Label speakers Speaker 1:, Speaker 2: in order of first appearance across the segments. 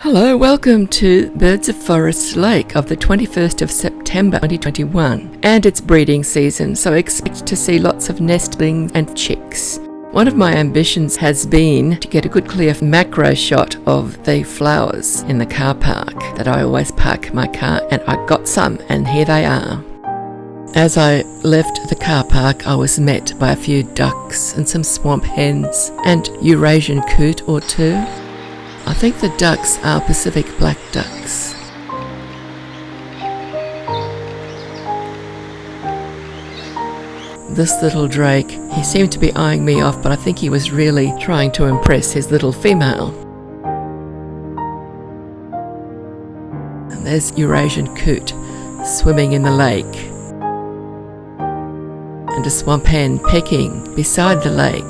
Speaker 1: Hello, welcome to Birds of Forest Lake of the 21st of September 2021 and it's breeding season, so expect to see lots of nestlings and chicks. One of my ambitions has been to get a good clear macro shot of the flowers in the car park that I always park my car, and I got some, and here they are. As I left the car park, I was met by a few ducks and some swamp hens and Eurasian Coot or two. I think the ducks are Pacific black ducks. This little drake, he seemed to be eyeing me off, but I think he was really trying to impress his little female. And there's Eurasian Coot swimming in the lake. And a swamp hen pecking beside the lake.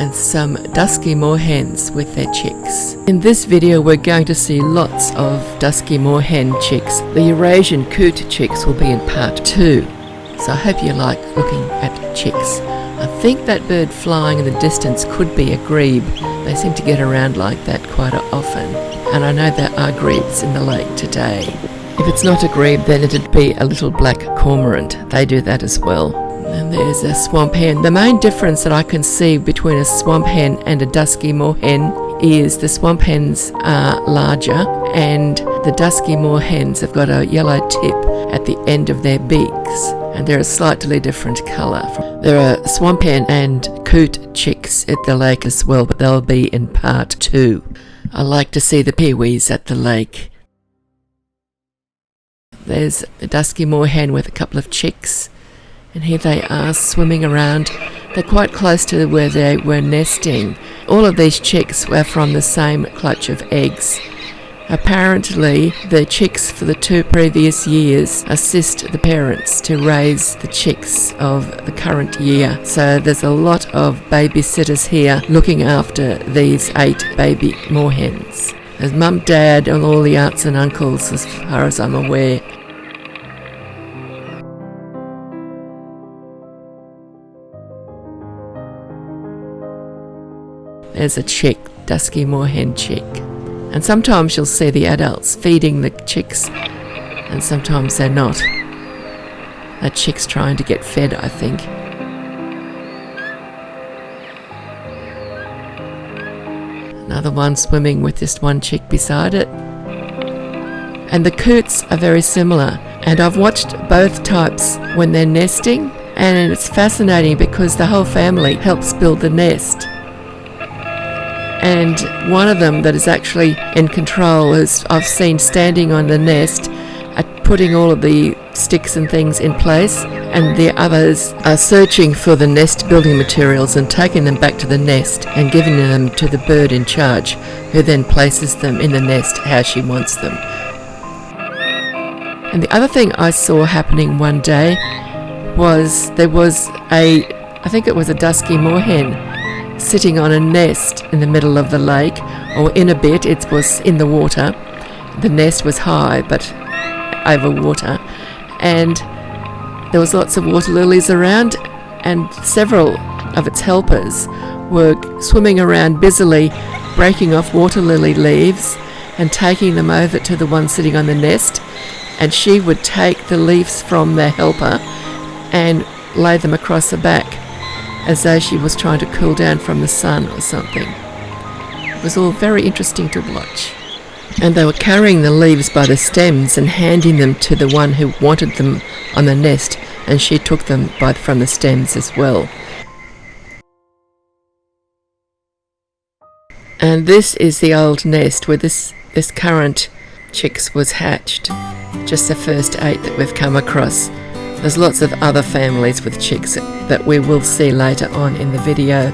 Speaker 1: And some Dusky Moorhens with their chicks. In this video we're going to see lots of Dusky Moorhen chicks. The Eurasian Coot chicks will be in part 2. So I hope you like looking at chicks. I think that bird flying in the distance could be a grebe. They seem to get around like that quite often. And I know there are grebes in the lake today. If it's not a grebe, then it'd be a Little Black Cormorant. They do that as well. And there's a swamp hen. The main difference that I can see between a swamp hen and a Dusky Moorhen is the swamp hens are larger and the Dusky Moorhens have got a yellow tip at the end of their beaks, and they're a slightly different colour. There are swamp hen and coot chicks at the lake as well, but they'll be in part 2. I like to see the peewees at the lake. There's a Dusky Moorhen with a couple of chicks. And here they are swimming around. They're quite close to where they were nesting. All of these chicks were from the same clutch of eggs. Apparently, the chicks for the 2 previous years assist the parents to raise the chicks of the current year. So there's a lot of babysitters here looking after these 8 baby moorhens. There's mum, dad, and all the aunts and uncles as far as I'm aware. There's a chick, Dusky Moorhen chick. And sometimes you'll see the adults feeding the chicks, and sometimes they're not. That chick's trying to get fed, I think. Another one swimming with just one chick beside it. And the coots are very similar. And I've watched both types when they're nesting, and it's fascinating because the whole family helps build the nest. And one of them that is actually in control is I've seen standing on the nest putting all of the sticks and things in place, and the others are searching for the nest building materials and taking them back to the nest and giving them to the bird in charge, who then places them in the nest how she wants them. And the other thing I saw happening one day was there was I think it was a Dusky Moorhen sitting on a nest in the middle of the lake, or in a bit. It was in the water. The nest was high but over water, and there was lots of water lilies around, and several of its helpers were swimming around busily, breaking off water lily leaves and taking them over to the one sitting on the nest, and she would take the leaves from the helper and lay them across the back, as though she was trying to cool down from the sun or something. It was all very interesting to watch. And they were carrying the leaves by the stems and handing them to the one who wanted them on the nest, and she took them from the stems as well. And this is the old nest where this current chicks was hatched. Just the first 8 that we've come across. There's lots of other families with chicks that we will see later on in the video.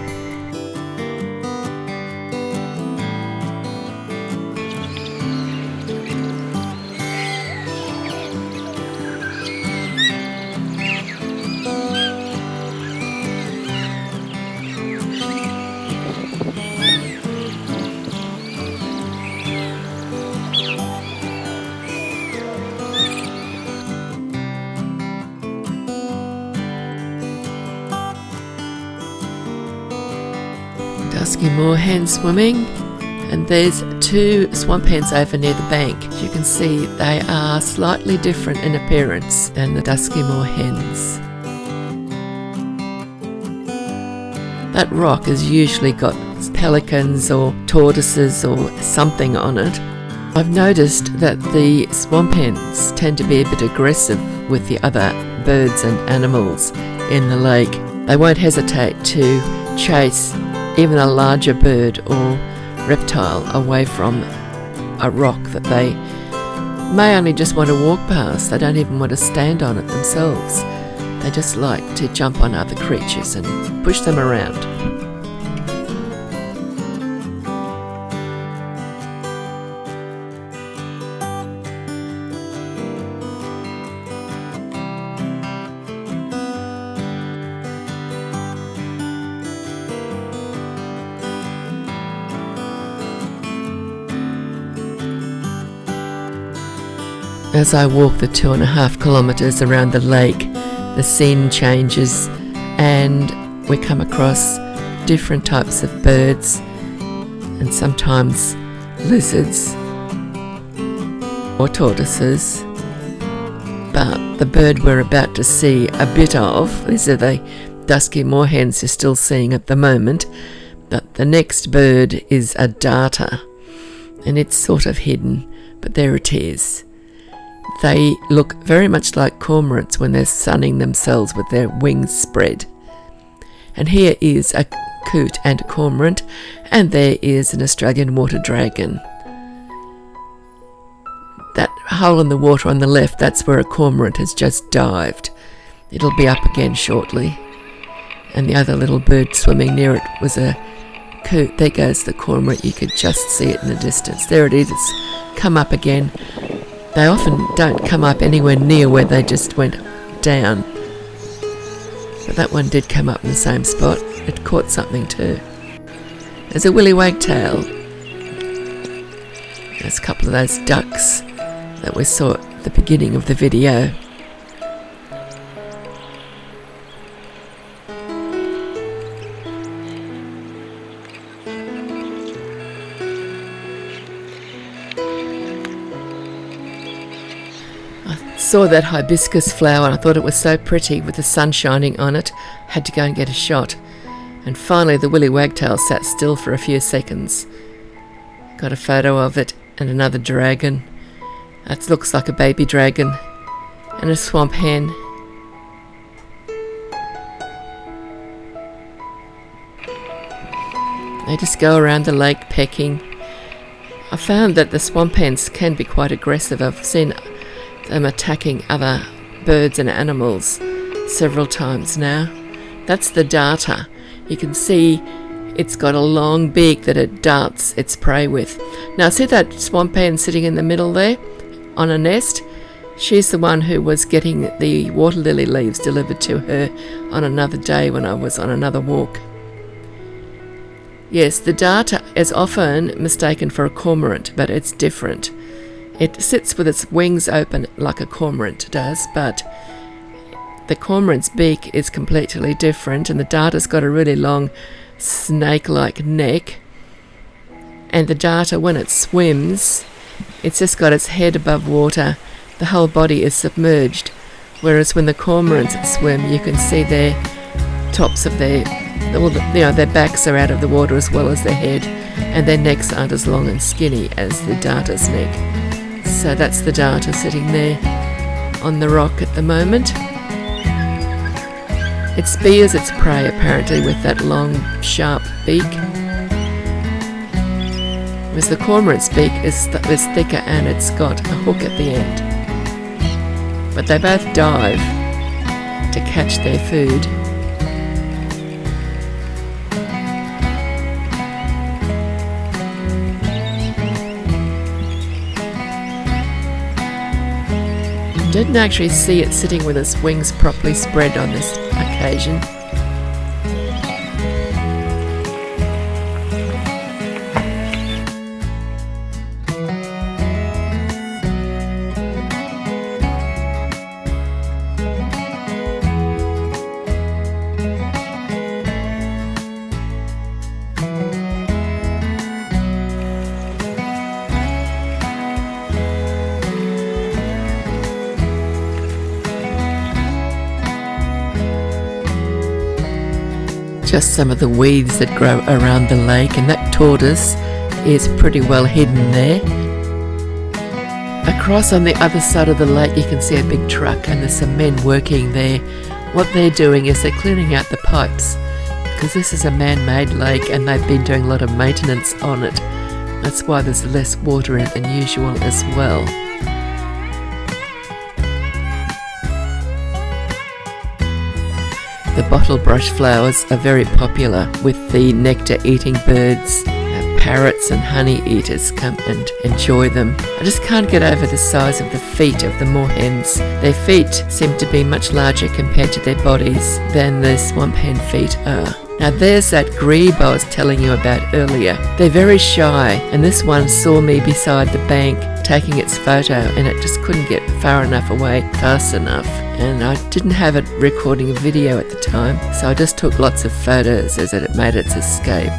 Speaker 1: dusky moorhen swimming, and there's two swamp hens over near the bank. As you can see, they are slightly different in appearance than the dusky moorhens. That rock has usually got pelicans or tortoises or something on it. I've noticed that the swamp hens tend to be a bit aggressive with the other birds and animals in the lake. They won't hesitate to chase even a larger bird or reptile away from a rock that they may only just want to walk past. They don't even want to stand on it themselves. They just like to jump on other creatures and push them around. As I walk the 2.5 kilometres around the lake, the scene changes and we come across different types of birds and sometimes lizards or tortoises. But the bird we're about to see a bit of, these are the dusky moorhens you're still seeing at the moment, but the next bird is a darter and it's sort of hidden, but there it is. They look very much like cormorants when they're sunning themselves with their wings spread. And here is a coot and a cormorant, and there is an Australian water dragon. That hole in the water on the left, that's where a cormorant has just dived. It'll be up again shortly. And the other little bird swimming near it was a coot. There goes the cormorant. You could just see it in the distance. There it is. It's come up again. They often don't come up anywhere near where they just went down. But that one did come up in the same spot. It caught something too. There's a Willey Wagtail. There's a couple of those ducks that we saw at the beginning of the video. Saw that hibiscus flower and I thought it was so pretty with the sun shining on it. Had to go and get a shot. And finally the Willey Wagtail sat still for a few seconds. Got a photo of it and another dragon. That looks like a baby dragon. And a swamp hen. They just go around the lake pecking. I found that the swamp hens can be quite aggressive. I've seen them attacking other birds and animals several times now. That's the darter. You can see it's got a long beak that it darts its prey with. Now see that swamp hen sitting in the middle there on a nest? She's the one who was getting the water lily leaves delivered to her on another day when I was on another walk. Yes, the darter is often mistaken for a cormorant, but it's different. It sits with its wings open like a cormorant does, but the cormorant's beak is completely different, and the darter's got a really long snake-like neck. And the darter, when it swims, it's just got its head above water. The whole body is submerged, whereas when the cormorants swim, you can see their tops of their backs are out of the water as well as their head, and their necks aren't as long and skinny as the darter's neck. So that's the darter sitting there on the rock at the moment. It spears its prey apparently with that long sharp beak, whereas the cormorant's beak is thicker and it's got a hook at the end. But they both dive to catch their food. Didn't actually see it sitting with its wings properly spread on this occasion. just some of the weeds that grow around the lake, and that tortoise is pretty well hidden there. Across on the other side of the lake you can see a big truck, and there's some men working there. What they're doing is they're cleaning out the pipes, because this is a man-made lake and they've been doing a lot of maintenance on it. That's why there's less water in it than usual as well. The bottle brush flowers are very popular with the nectar-eating birds. Parrots and honey eaters come and enjoy them. I just can't get over the size of the feet of the moorhens. Their feet seem to be much larger compared to their bodies than the swamp hen feet are. Now there's that grebe I was telling you about earlier. They're very shy, and this one saw me beside the bank taking its photo, and it just couldn't get far enough away fast enough. And I didn't have it recording a video at the time, so I just took lots of photos as it made its escape.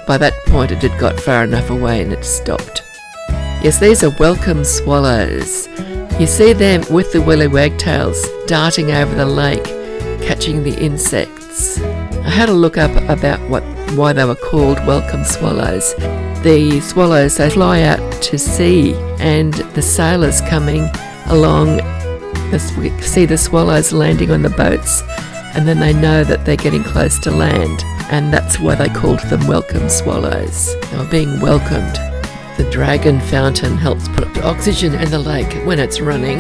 Speaker 1: By that point it had got far enough away and it stopped. Yes, these are welcome swallows. You see them with the Willey Wagtails darting over the lake, catching the insects. I had a look up about why they were called welcome swallows. The swallows, they fly out to sea, and the sailors coming along, we see the swallows landing on the boats, and then they know that they're getting close to land. And that's why they called them welcome swallows. They were being welcomed. The dragon fountain helps put oxygen in the lake when it's running.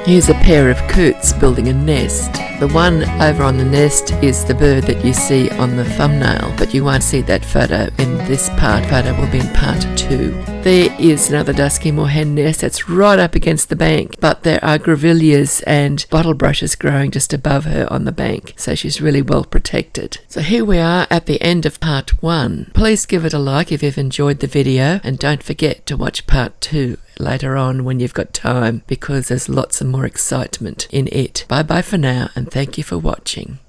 Speaker 1: Here's a pair of coots building a nest. The one over on the nest is the bird that you see on the thumbnail, but you won't see that photo in this part. Photo will be in part 2. There is another Dusky Moorhen nest that's right up against the bank, but there are grevilleas and bottle brushes growing just above her on the bank, so she's really well protected. So here we are at the end of part 1. Please give it a like if you've enjoyed the video, and don't forget to watch part 2 later on when you've got time, because there's lots of more excitement in it. Bye bye for now, and thank you for watching.